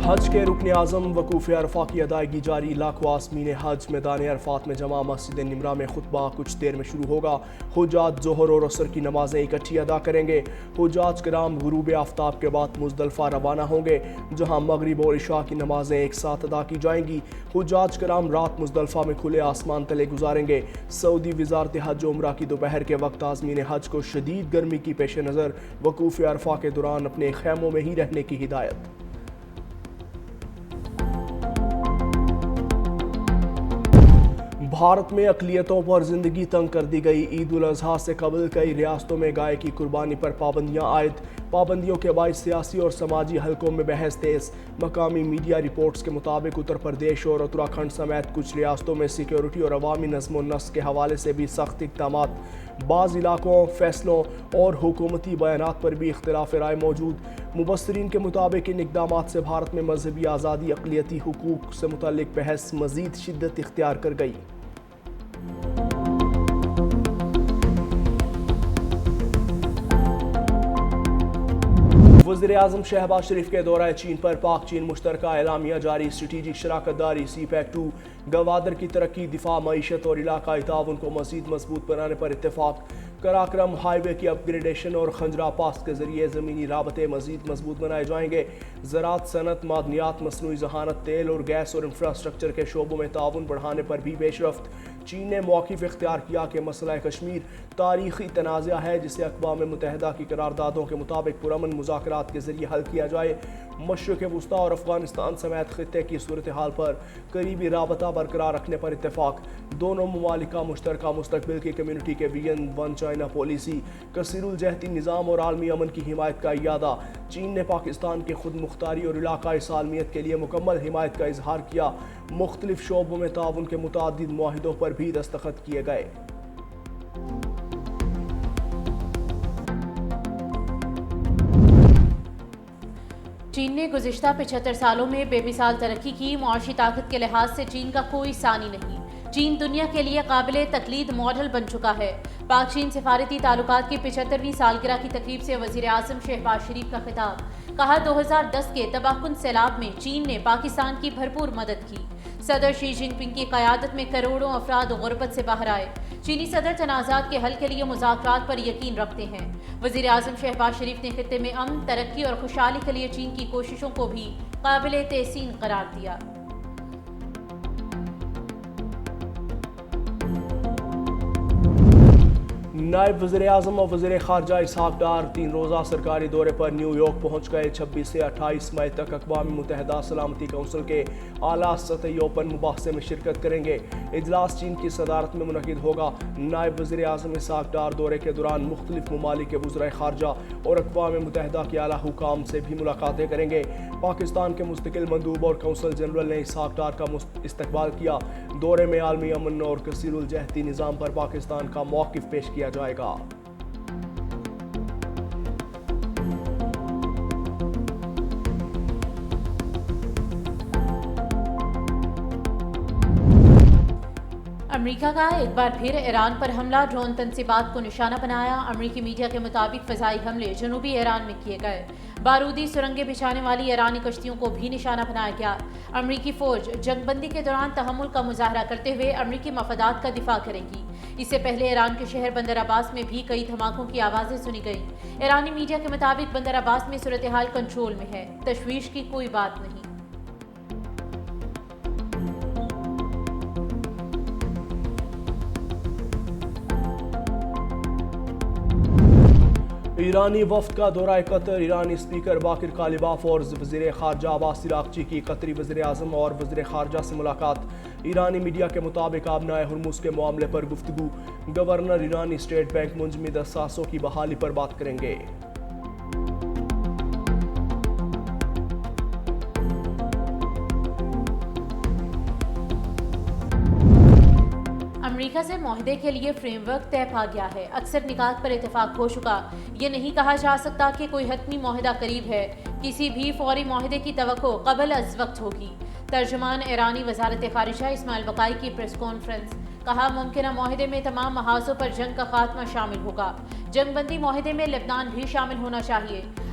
حج کے رکن اعظم وقوف عرفہ کی ادائیگی جاری، لاکھوں عازمین حج میدان عرفات میں جمع، مسجد نمرہ میں خطبہ کچھ دیر میں شروع ہوگا۔ حجاج ظہر اور عصر کی نمازیں اکٹھی ادا کریں گے۔ حجاج کرام غروب آفتاب کے بعد مزدلفہ روانہ ہوں گے، جہاں مغرب اور عشاء کی نمازیں ایک ساتھ ادا کی جائیں گی۔ حجاج کرام رات مزدلفہ میں کھلے آسمان تلے گزاریں گے۔ سعودی وزارت حج و عمرہ کی دوپہر کے وقت عازمین حج کو شدید گرمی کی پیش نظر وقوف عرفہ کے دوران اپنے خیموں میں ہی رہنے کی ہدایت۔ بھارت میں اقلیتوں پر زندگی تنگ کر دی گئی، عید الاضحیٰ سے قبل کئی ریاستوں میں گائے کی قربانی پر پابندیاں عائد۔ پابندیوں کے باعث سیاسی اور سماجی حلقوں میں بحث تیز۔ مقامی میڈیا رپورٹس کے مطابق اتر پردیش اور اتراکھنڈ سمیت کچھ ریاستوں میں سیکیورٹی اور عوامی نظم و نسق کے حوالے سے بھی سخت اقدامات۔ بعض علاقوں، فیصلوں اور حکومتی بیانات پر بھی اختلاف رائے موجود۔ مبصرین کے مطابق ان اقدامات سے بھارت میں مذہبی آزادی، اقلیتی حقوق سے متعلق بحث مزید شدت اختیار کر گئی۔ وزیر اعظم شہباز شریف کے دورہ چین پر پاک چین مشترکہ اعلامیہ جاری، اسٹریٹجک شراکت داری سی پیک 2، گوادر کی ترقی، دفاع، معیشت اور علاقائی تعاون کو مزید مضبوط بنانے پر اتفاق۔ کراکرم ہائی وے کی اپ گریڈیشن اور خنجرا پاس کے ذریعے زمینی رابطے مزید مضبوط بنائے جائیں گے۔ زراعت، صنعت، معدنیات، مصنوعی ذہانت، تیل اور گیس اور انفراسٹرکچر کے شعبوں میں تعاون بڑھانے پر بھی پیش رفت۔ چین نے موقف اختیار کیا کہ مسئلہ کشمیر تاریخی تنازع ہے، جسے اقوام متحدہ کی قراردادوں کے مطابق پرامن مذاکرات کے ذریعے حل کیا جائے۔ مشرق وسطیٰ اور افغانستان سمیت خطے کی صورتحال پر قریبی رابطہ برقرار رکھنے پر اتفاق۔ دونوں ممالک کا مشترکہ مستقبل کی کمیونٹی کے ویژن ون چائنا پالیسی، کثیر الجہتی نظام اور عالمی امن کی حمایت کا اعادہ۔ چین نے پاکستان کی خود مختاری اور علاقائی سالمیت کے لیے مکمل حمایت کا اظہار کیا۔ مختلف شعبوں میں تعاون کے متعدد معاہدوں پر بھی دستخط کیے گئے۔ چین نے گزشتہ 75 سالوں میں بے مثال ترقی کی، معاشی طاقت کے لحاظ سے چین کا کوئی ثانی نہیں۔ چین دنیا کے لیے قابل تقلید ماڈل بن چکا ہے۔ پاک چین سفارتی تعلقات کی 75ویں سالگرہ کی تقریب سے وزیر اعظم شہباز شریف کا خطاب۔ کہا 2010 کے تباہ کن سیلاب میں چین نے پاکستان کی بھرپور مدد کی۔ صدر شی جن پنگ کی قیادت میں کروڑوں افراد غربت سے باہر آئے۔ چینی صدر تنازعات کے حل کے لیے مذاکرات پر یقین رکھتے ہیں۔ وزیر اعظم شہباز شریف نے خطے میں امن، ترقی اور خوشحالی کے لیے چین کی کوششوں کو بھی قابل تحسین قرار دیا۔ نائب وزیر اعظم اور وزیر خارجہ اسحاق ڈار 3 روزہ سرکاری دورے پر نیو یارک پہنچ گئے۔ 26 سے 28 مئی تک اقوام متحدہ سلامتی کونسل کے اعلیٰ سطحی اوپن مباحثے میں شرکت کریں گے۔ اجلاس چین کی صدارت میں منعقد ہوگا۔ نائب وزیر اعظم اسحاق ڈار دورے کے دوران مختلف ممالک کے وزرائے خارجہ اور اقوام متحدہ کے اعلیٰ حکام سے بھی ملاقاتیں کریں گے۔ پاکستان کے مستقل مندوب اور قونصل جنرل نے اسحاق ڈار کا استقبال کیا۔ دورے میں عالمی امن اور کثیر الجہتی نظام پر پاکستان کا موقف پیش کیا جائے گا۔ امریکہ کا ایک بار پھر ایران پر حملہ، ڈرون تنصیبات کو نشانہ بنایا۔ امریکی میڈیا کے مطابق فضائی حملے جنوبی ایران میں کیے گئے۔ بارودی سرنگیں بچھانے والی ایرانی کشتیوں کو بھی نشانہ بنایا گیا۔ امریکی فوج جنگ بندی کے دوران تحمل کا مظاہرہ کرتے ہوئے امریکی مفادات کا دفاع کرے گی۔ اس سے پہلے ایران کے شہر بندر عباس میں بھی کئی دھماکوں کی آوازیں سنی گئیں۔ ایرانی میڈیا کے مطابق بندر عباس میں صورتحال کنٹرول میں ہے، تشویش کی کوئی بات نہیں۔ ایرانی وفد کا دورہ قطر، ایرانی اسپیکر باقر کالیباف اور وزیر خارجہ عباس عراقچی کی قطری وزیر اعظم اور وزیر خارجہ سے ملاقات۔ ایرانی میڈیا کے مطابق آبنائے ہرمز کے معاملے پر گفتگو۔ گورنر ایرانی اسٹیٹ بینک منجمد اثاثوں کی بحالی پر بات کریں گے۔ امریکہ سے معاہدے کے لیے فریم ورک طے پا گیا ہے۔ اکثر نکات پر اتفاق ہو چکا۔ یہ نہیں کہا جا سکتا کہ کوئی حتمی معاہدہ قریب ہے۔ کسی بھی فوری معاہدے کی توقع قبل از وقت ہوگی۔ ترجمان ایرانی وزارت خارجہ اسماعیل بقائی کی پریس کانفرنس۔ کہا ممکنہ معاہدے میں تمام محاذوں پر جنگ کا خاتمہ شامل ہوگا۔ جنگ بندی معاہدے میں لبنان بھی شامل ہونا چاہیے۔